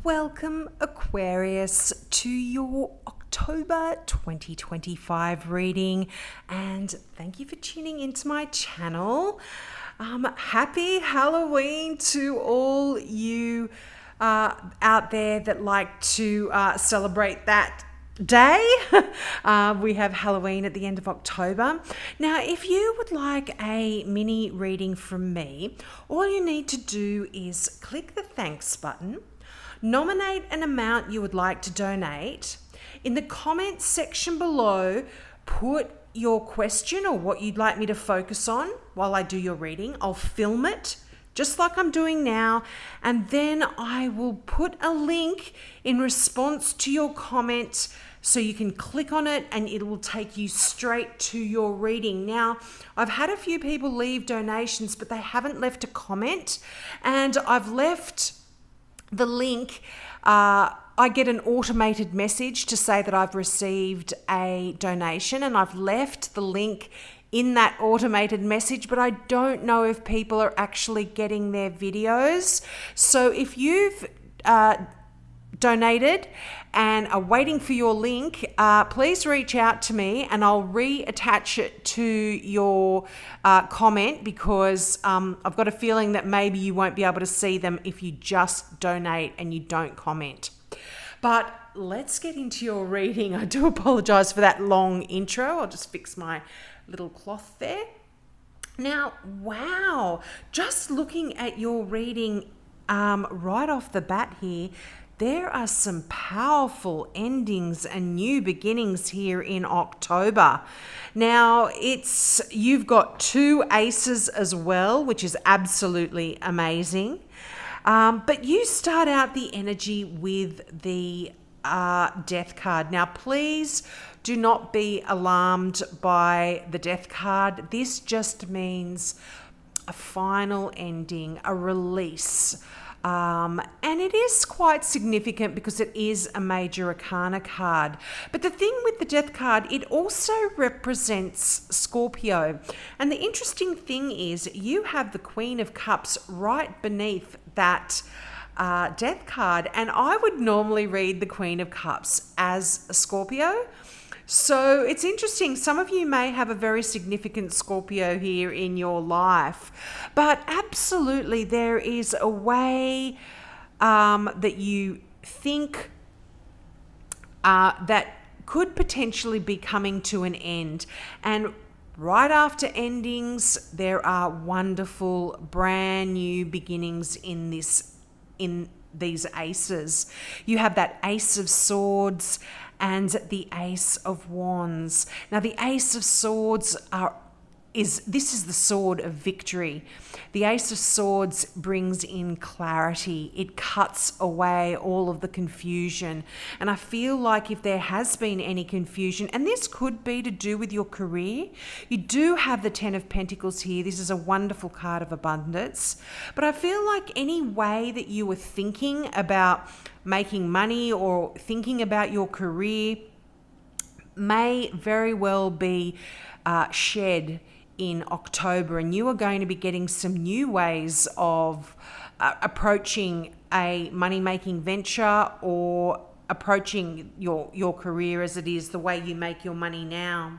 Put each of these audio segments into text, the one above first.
Welcome, Aquarius, to your October 2025 reading, and thank you for tuning into my channel. Happy Halloween to all you out there that like to celebrate that day. We have Halloween at the end of October. Now, if you would like a mini reading from me, all you need to do is click the thanks button. Nominate an amount you would like to donate. In the comments section below, put your question or what you'd like me to focus on while I do your reading. I'll film it just like I'm doing now, and then I will put a link in response to your comment so you can click on it and it will take you straight to your reading. Now, I've had a few people leave donations, but they haven't left a comment, and I've left the link. I get an automated message to say that I've received a donation, and I've left the link in that automated message, but I don't know if people are actually getting their videos. So if you've donated and are waiting for your link, please reach out to me and I'll reattach it to your comment, because I've got a feeling that maybe you won't be able to see them if you just donate and you don't comment. But let's get into your reading. I do apologize for that long intro. I'll just fix my little cloth there. Now, wow, just looking at your reading right off the bat here, there are some powerful endings and new beginnings here in October. Now, you've got two aces as well, which is absolutely amazing. But you start out the energy with the Death card. Now, please do not be alarmed by the Death card. This just means a final ending, a release. And it is quite significant because it is a major arcana card. But the thing with the Death card, it also represents Scorpio. And the interesting thing is you have the Queen of Cups right beneath that Death card. And I would normally read the Queen of Cups as a Scorpio. So it's interesting. Some of you may have a very significant Scorpio here in your life, but absolutely there is a way that you think that could potentially be coming to an end. And right after endings, there are wonderful brand new beginnings in these aces. You have that Ace of Swords and the Ace of Wands. Now, the Ace of Swords is the sword of victory. The Ace of Swords brings in clarity. It cuts away all of the confusion. And I feel like if there has been any confusion, and this could be to do with your career, you do have the Ten of Pentacles here. This is a wonderful card of abundance. But I feel like any way that you were thinking about making money or thinking about your career may very well be shed in October, and you are going to be getting some new ways of approaching a money-making venture or approaching your career as it is the way you make your money now.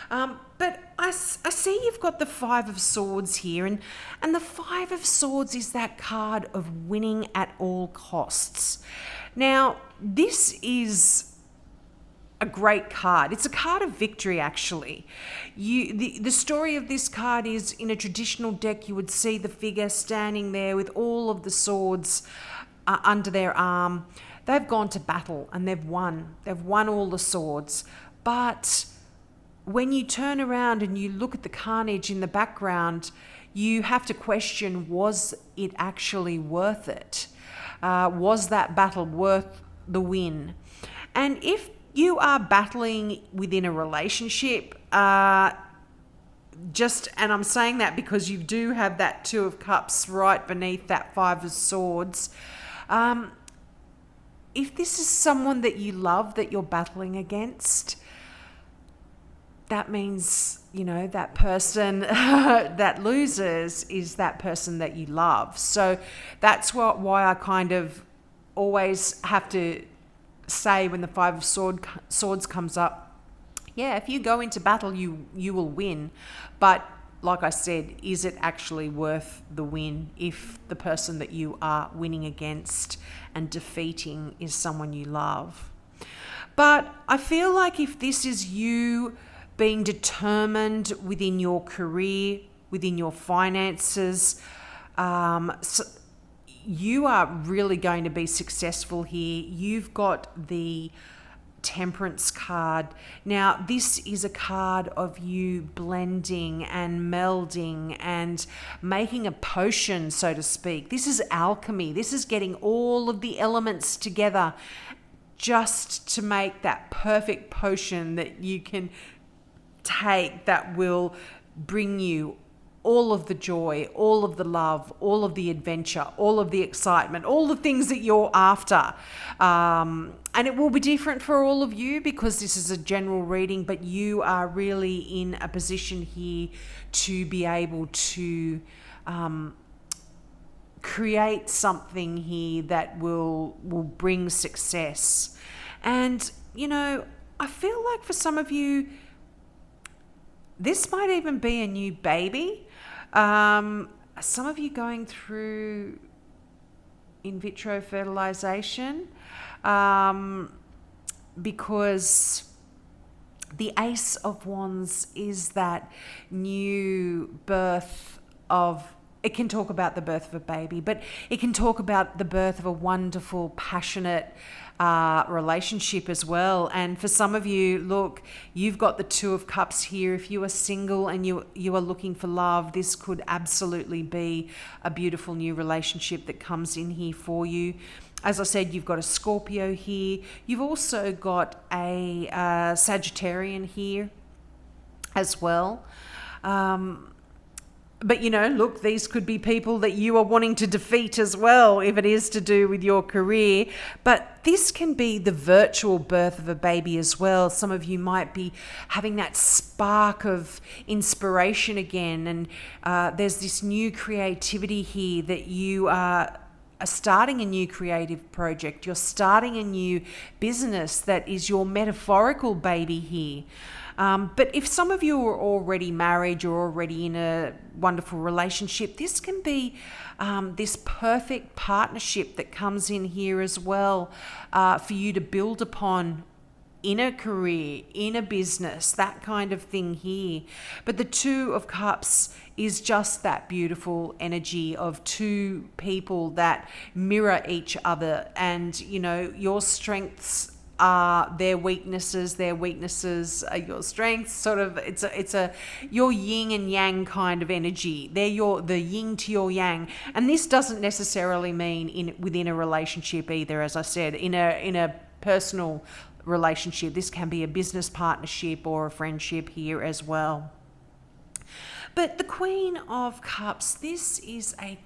But I see you've got the Five of Swords here, and the Five of Swords is that card of winning at all costs. Now, this is a great card. It's a card of victory, actually. The story of this card is, in a traditional deck, you would see the figure standing there with all of the swords under their arm. They've gone to battle and they've won. They've won all the swords. But when you turn around and you look at the carnage in the background, you have to question, was it actually worth it? Was that battle worth the win? And if you are battling within a relationship, and I'm saying that because you do have that Two of Cups right beneath that Five of Swords. If this is someone that you love that you're battling against, that means, that person that loses is that person that you love. So that's why I kind of always have to say when the Five of Swords comes up, yeah, if you go into battle, you will win. But like I said, is it actually worth the win if the person that you are winning against and defeating is someone you love? But I feel like if this is you being determined within your career, within your finances, so you are really going to be successful here. You've got the Temperance card. Now, this is a card of you blending and melding and making a potion, so to speak. This is alchemy. This is getting all of the elements together just to make that perfect potion that you can take that will bring you all of the joy, all of the love, all of the adventure, all of the excitement, all the things that you're after. And it will be different for all of you because this is a general reading, but you are really in a position here to be able to create something here that will bring success. And, you know, I feel like for some of you, this might even be a new baby. Some of you going through in vitro fertilization, because the Ace of Wands is that new birth of, it can talk about the birth of a baby, but it can talk about the birth of a wonderful, passionate relationship as well. And for some of you, look, you've got the Two of Cups here. If you are single and you are looking for love, this could absolutely be a beautiful new relationship that comes in here for you. As I said, you've got a Scorpio here. You've also got a Sagittarian here as well. But, you know, look, these could be people that you are wanting to defeat as well, if it is to do with your career. But this can be the virtual birth of a baby as well. Some of you might be having that spark of inspiration again. And there's this new creativity here that you are starting a new creative project. You're starting a new business that is your metaphorical baby here. But if some of you are already married, you're already in a wonderful relationship, this can be this perfect partnership that comes in here as well for you to build upon in a career, in a business, that kind of thing here. But the Two of Cups is just that beautiful energy of two people that mirror each other, and, you know, your strengths are their weaknesses are your strengths. Sort of, it's a your yin and yang kind of energy. They're the yin to your yang, and this doesn't necessarily mean within a relationship either. As I said, in a personal relationship, this can be a business partnership or a friendship here as well. But the Queen of Cups, this is a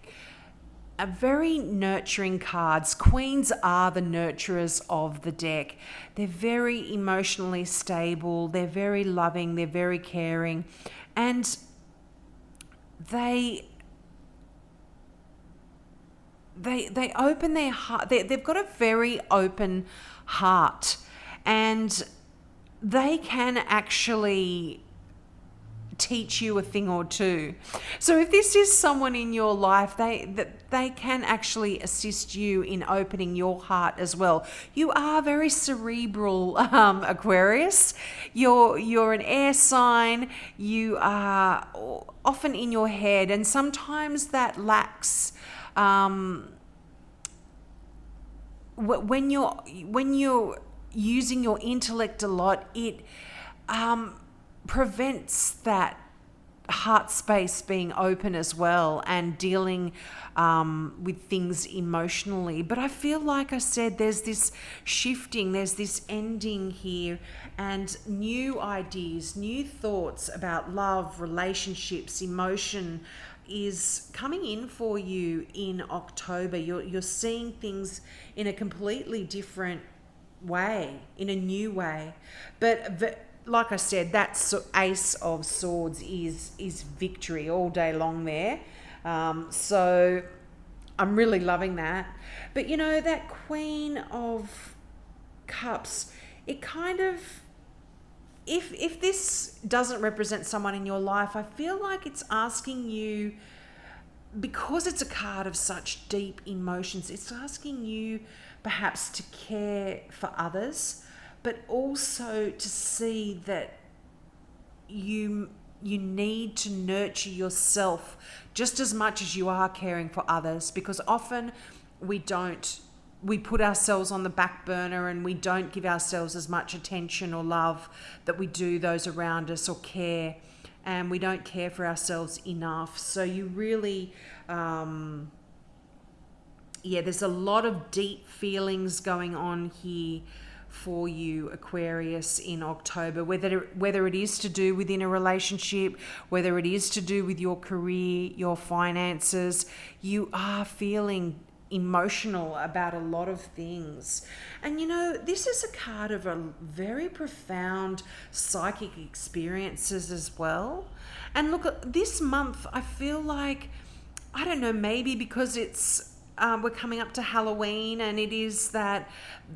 very nurturing cards. Queens are the nurturers of the deck. They're very emotionally stable. They're very loving. They're very caring. And they open their heart. They've got a very open heart. And they can actually teach you a thing or two. So if this is someone in your life, they can actually assist you in opening your heart as well. You are very cerebral, Aquarius. You're an air sign. You are often in your head, and sometimes that lacks when you're using your intellect a lot, it prevents that heart space being open as well and dealing with things emotionally. But I feel like I said, there's this shifting, there's this ending here, and new ideas, new thoughts about love, relationships, emotion is coming in for you in October. You're seeing things in a completely different way, in a new way. But like I said, that Ace of Swords is victory all day long there. So I'm really loving that. But you know, that Queen of Cups, it kind of, if this doesn't represent someone in your life, I feel like it's asking you, because it's a card of such deep emotions, it's asking you perhaps to care for others, but also to see that you need to nurture yourself just as much as you are caring for others, because often we put ourselves on the back burner and we don't give ourselves as much attention or love that we do those around us, or care, and we don't care for ourselves enough. So you really there's a lot of deep feelings going on here for you, Aquarius, in October, whether it is to do within a relationship, whether it is to do with your career, your finances. You are feeling emotional about a lot of things. And you know, this is a card of a very profound psychic experiences as well. And look, this month I feel like, I don't know, maybe because it's we're coming up to Halloween, and it is that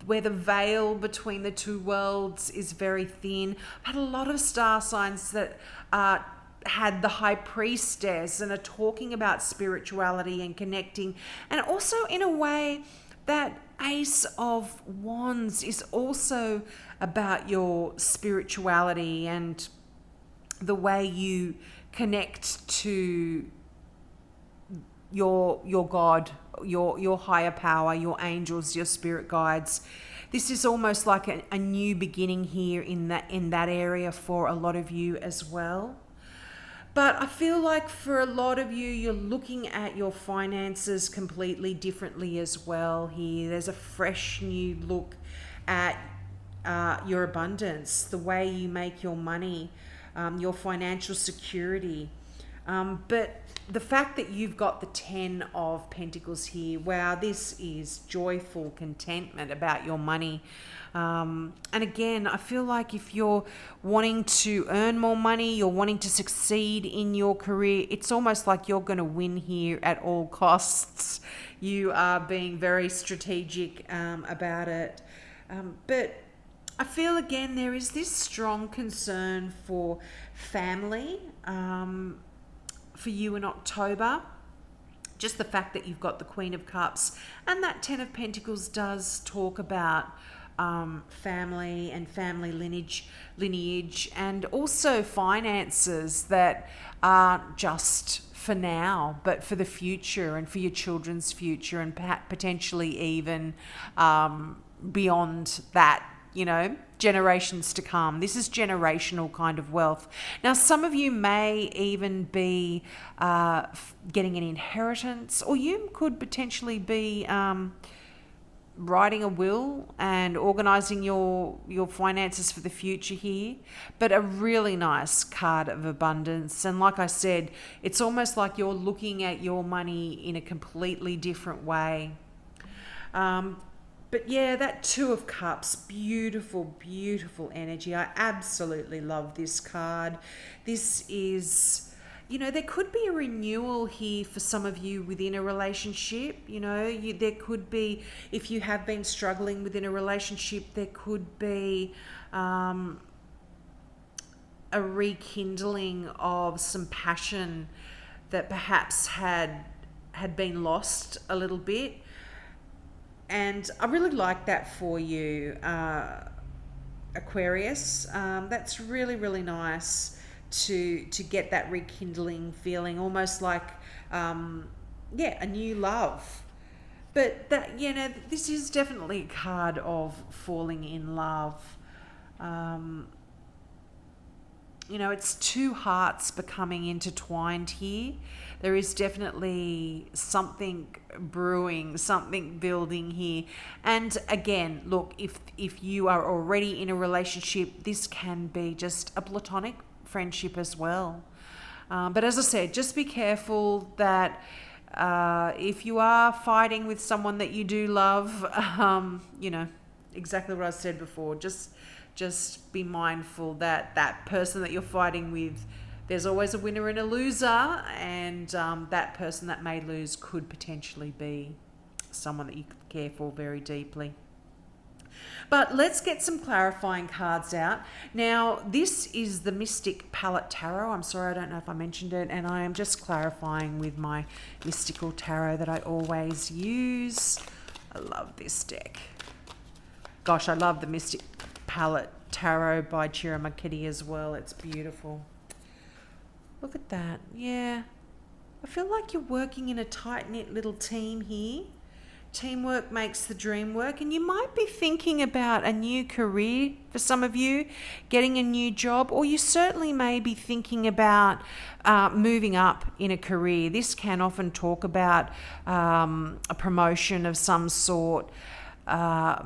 where the veil between the two worlds is very thin. I had a lot of star signs that had the High Priestess and are talking about spirituality and connecting, and also in a way that Ace of Wands is also about your spirituality and the way you connect to your God, your higher power, your angels, your spirit guides. This is almost like a new beginning here in that area for a lot of you as well. But I feel like for a lot of you, you're looking at your finances completely differently as well here. There's a fresh new look at your abundance, the way you make your money, your financial security. But the fact that you've got the 10 of Pentacles here, wow, this is joyful contentment about your money. And again, I feel like if you're wanting to earn more money, you're wanting to succeed in your career, it's almost like you're going to win here at all costs. You are being very strategic about it. But I feel again there is this strong concern for family for you in October. Just the fact that you've got the Queen of Cups and that 10 of Pentacles does talk about family and family lineage, and also finances that aren't just for now, but for the future and for your children's future, and potentially even beyond that, you know, generations to come. This is generational kind of wealth. Now, some of you may even be getting an inheritance, or you could potentially be writing a will and organizing your finances for the future here. But a really nice card of abundance. And like I said, it's almost like you're looking at your money in a completely different way. But yeah, that 2 of Cups, beautiful, beautiful energy. I absolutely love this card. This is, you know, there could be a renewal here for some of you within a relationship. You know, there could be, if you have been struggling within a relationship, there could be a rekindling of some passion that perhaps had been lost a little bit. And I really like that for you, Aquarius. That's really, really nice to get that rekindling feeling, almost like, a new love. But that, you know, this is definitely a card of falling in love. You know, it's 2 hearts becoming intertwined here. There is definitely something brewing, something building here. And again, look, if you are already in a relationship, this can be just a platonic friendship as well. But as I said, just be careful that if you are fighting with someone that you do love, you know, exactly what I said before, just be mindful that that person that you're fighting with there's always a winner and a loser, and that person that may lose could potentially be someone that you care for very deeply. But let's get some clarifying cards out. Now, this is the Mystic Palette Tarot. I'm sorry, I don't know if I mentioned it, and I am just clarifying with my mystical tarot that I always use. I love this deck. Gosh, I love the Mystic Palette Tarot by Chiramakitty as well. It's beautiful. Look at that. Yeah. I feel like you're working in a tight-knit little team here. Teamwork makes the dream work, and you might be thinking about a new career for some of you, getting a new job, or you certainly may be thinking about moving up in a career. This can often talk about a promotion of some sort,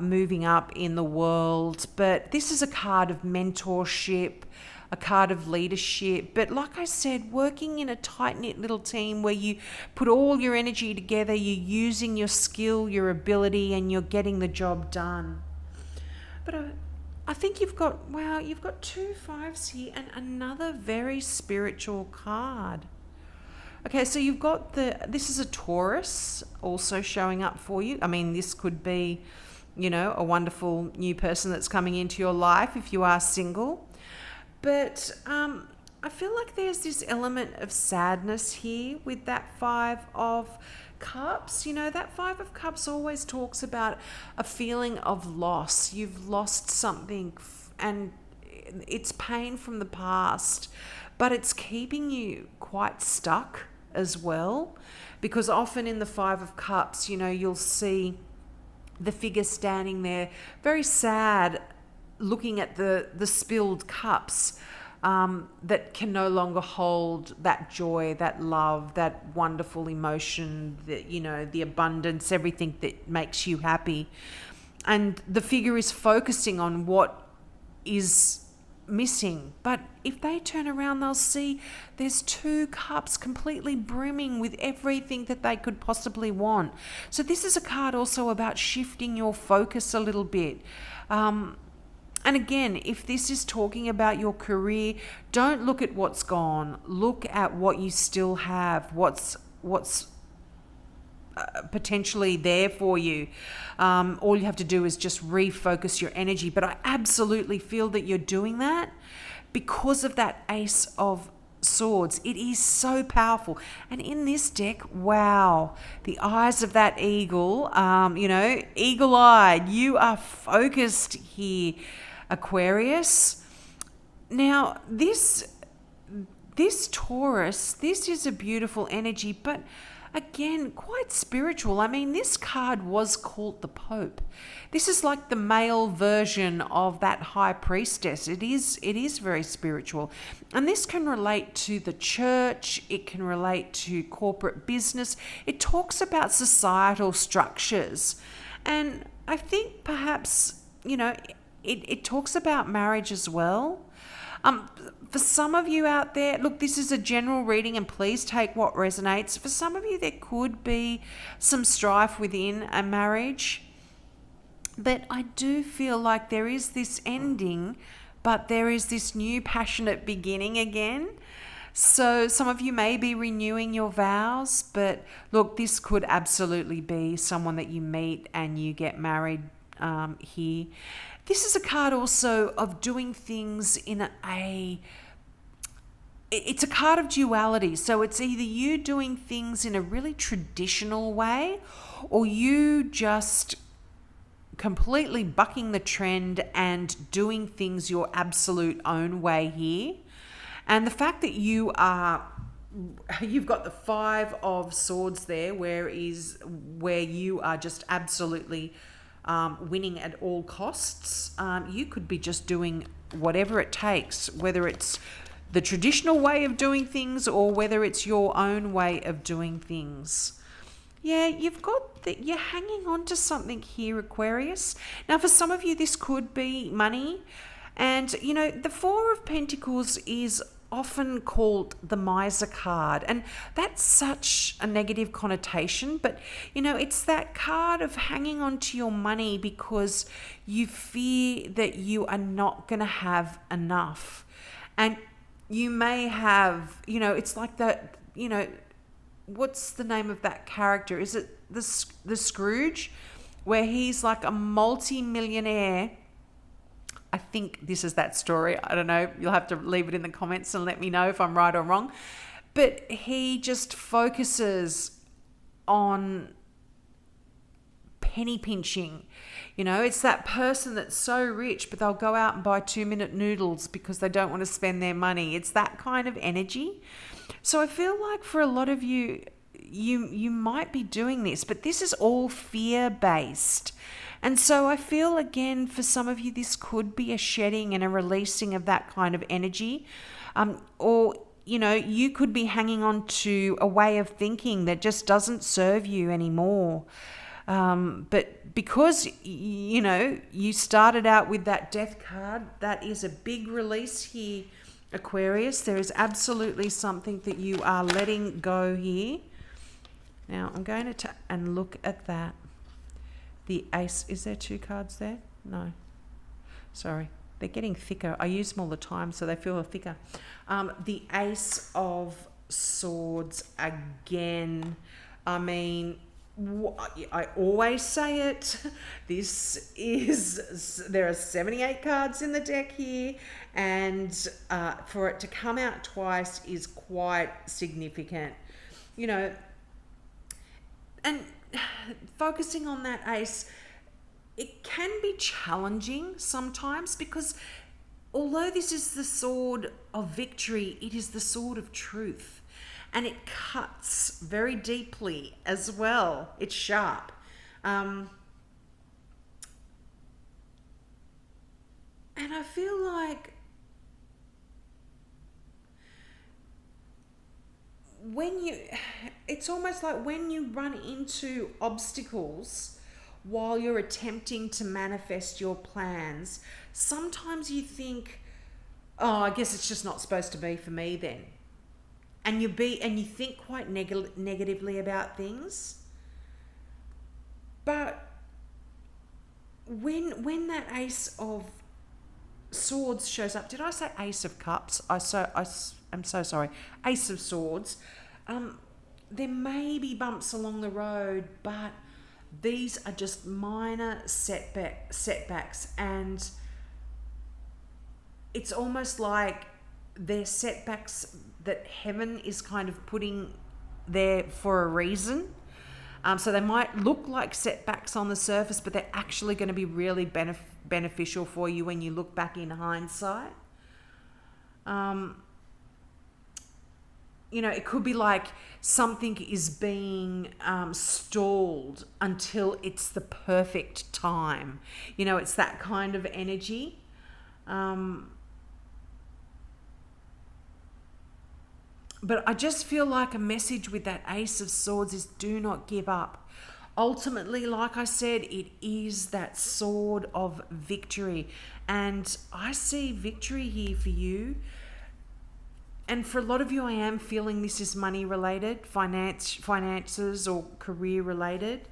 moving up in the world, but this is a card of mentorship, a card of leadership, but like I said, working in a tight-knit little team where you put all your energy together, you're using your skill, your ability, and you're getting the job done. But I think you've got 2 5s here and another very spiritual card. Okay, so you've got this is a Taurus also showing up for you. I mean, this could be, a wonderful new person that's coming into your life if you are single. But I feel like there's this element of sadness here with that 5 of Cups. That 5 of Cups always talks about a feeling of loss. You've lost something and it's pain from the past, but it's keeping you quite stuck as well, because often in the 5 of Cups, you'll see the figure standing there very sad, looking at the spilled cups that can no longer hold that joy, that love, that wonderful emotion, the abundance, everything that makes you happy. And the figure is focusing on what is missing. But if they turn around, they'll see there's 2 cups completely brimming with everything that they could possibly want. So this is a card also about shifting your focus a little bit. And again, if this is talking about your career, don't look at what's gone. Look at what you still have, what's potentially there for you. All you have to do is just refocus your energy. But I absolutely feel that you're doing that because of that Ace of Swords. It is so powerful. And in this deck, wow, the eyes of that eagle, eagle-eyed. You are focused here, Aquarius. Now, this Taurus, this is a beautiful energy, but again, quite spiritual. I mean, this card was called the Pope. This is like the male version of that High Priestess. It is very spiritual. And this can relate to the church. It can relate to corporate business. It talks about societal structures. And I think perhaps, it talks about marriage as well. For some of you out there, look, this is a general reading and please take what resonates. For some of you, there could be some strife within a marriage. But I do feel like there is this ending, but there is this new passionate beginning again. So some of you may be renewing your vows, but look, this could absolutely be someone that you meet and you get married here. This is a card also of doing things in it's a card of duality. So it's either you doing things in a really traditional way or you just completely bucking the trend and doing things your absolute own way here. And the fact that you've got the 5 of Swords there, where you are just absolutely winning at all costs. You could be just doing whatever it takes, whether it's the traditional way of doing things or whether it's your own way of doing things. Yeah, you're hanging on to something here, Aquarius. Now, for some of you, this could be money. And, the 4 of Pentacles is often called the miser card, and that's such a negative connotation, but it's that card of hanging on to your money because you fear that you are not going to have enough. And you may have, it's like that, what's the name of that character? Is it the Scrooge, where he's like a multi-millionaire? I think this is that story. I don't know. You'll have to leave it in the comments and let me know if I'm right or wrong. But he just focuses on penny pinching. It's that person that's so rich, but they'll go out and buy 2-minute noodles because they don't want to spend their money. It's that kind of energy. So I feel like for a lot of you, you might be doing this, but this is all fear-based. And so I feel, again, for some of you, this could be a shedding and a releasing of that kind of energy. Or, you could be hanging on to a way of thinking that just doesn't serve you anymore. But because, you started out with that death card, that is a big release here, Aquarius. There is absolutely something that you are letting go here. Now, I'm going to and look at that. The Ace, is there 2 cards there? No. Sorry, they're getting thicker. I use them all the time, so they feel thicker. The Ace of Swords again. I mean, I always say it. There are 78 cards in the deck here, and for it to come out twice is quite significant. And focusing on that Ace, it can be challenging sometimes, because although this is the sword of victory, it is the sword of truth, and it cuts very deeply as well. It's sharp. And I feel like it's almost like when you run into obstacles while you're attempting to manifest your plans, sometimes you think, oh, I guess it's just not supposed to be for me then. And you think quite negatively about things. But when that Ace of Swords shows up, did I say Ace of Cups? I'm so sorry. Ace of Swords. There may be bumps along the road, but these are just minor setbacks, and it's almost like they're setbacks that heaven is kind of putting there for a reason. So they might look like setbacks on the surface, but they're actually going to be really beneficial for you when you look back in hindsight. It could be like something is being stalled until it's the perfect time. It's that kind of energy. But I just feel like a message with that Ace of Swords is do not give up. Ultimately, like I said, it is that sword of victory. And I see victory here for you. And for a lot of you, I am feeling this is money related, finances or career related.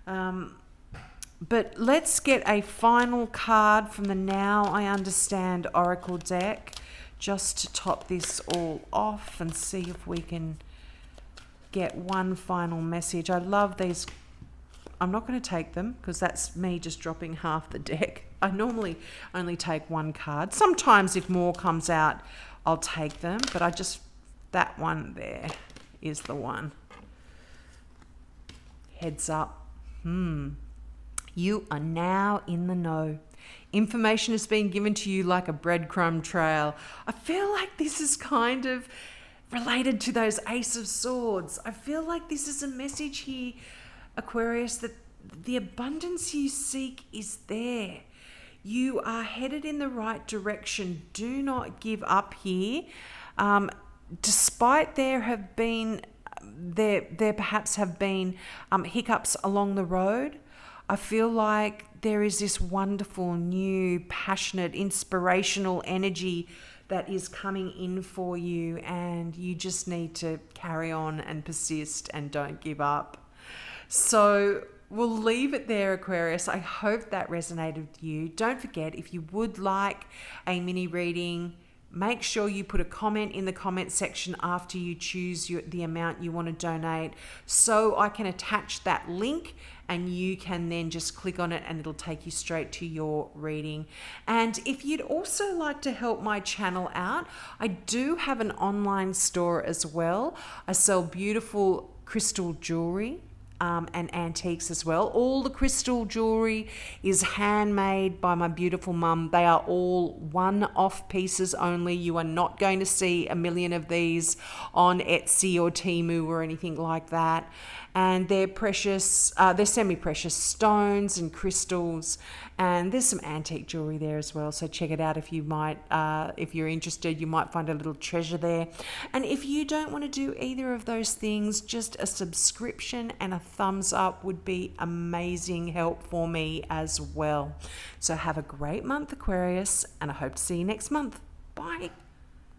But let's get a final card from the Now I Understand Oracle deck, just to top this all off and see if we can get one final message. I love these. I'm not going to take them because that's me just dropping half the deck. I normally only take one card. Sometimes if more comes out, I'll take them, but that one there is the one. Heads up. You are now in the know. Information is being given to you like a breadcrumb trail. I feel like this is kind of related to those Ace of Swords. I feel like this is a message here, Aquarius, that the abundance you seek is there. You are headed in the right direction. Do not give up here. Despite there perhaps have been hiccups along the road, I feel like there is this wonderful, new, passionate, inspirational energy that is coming in for you, and you just need to carry on and persist and don't give up. So we'll leave it there, Aquarius. I hope that resonated with you. Don't forget, if you would like a mini reading, Make sure you put a comment in the comment section after you choose the amount you want to donate, so I can attach that link and you can then just click on it and it'll take you straight to your reading. And if you'd also like to help my channel out, I do have an online store as well. I sell beautiful crystal jewelry and antiques as well. All the crystal jewelry is handmade by my beautiful mum. They are all one-off pieces only. You are not going to see a million of these on Etsy or Temu or anything like that. And they're precious, they're semi-precious stones and crystals, and there's some antique jewelry there as well. So check it out if you might, if you're interested, you might find a little treasure there. And if you don't want to do either of those things, just a subscription and a thumbs up would be amazing help for me as well. So have a great month, Aquarius, and I hope to see you next month. Bye.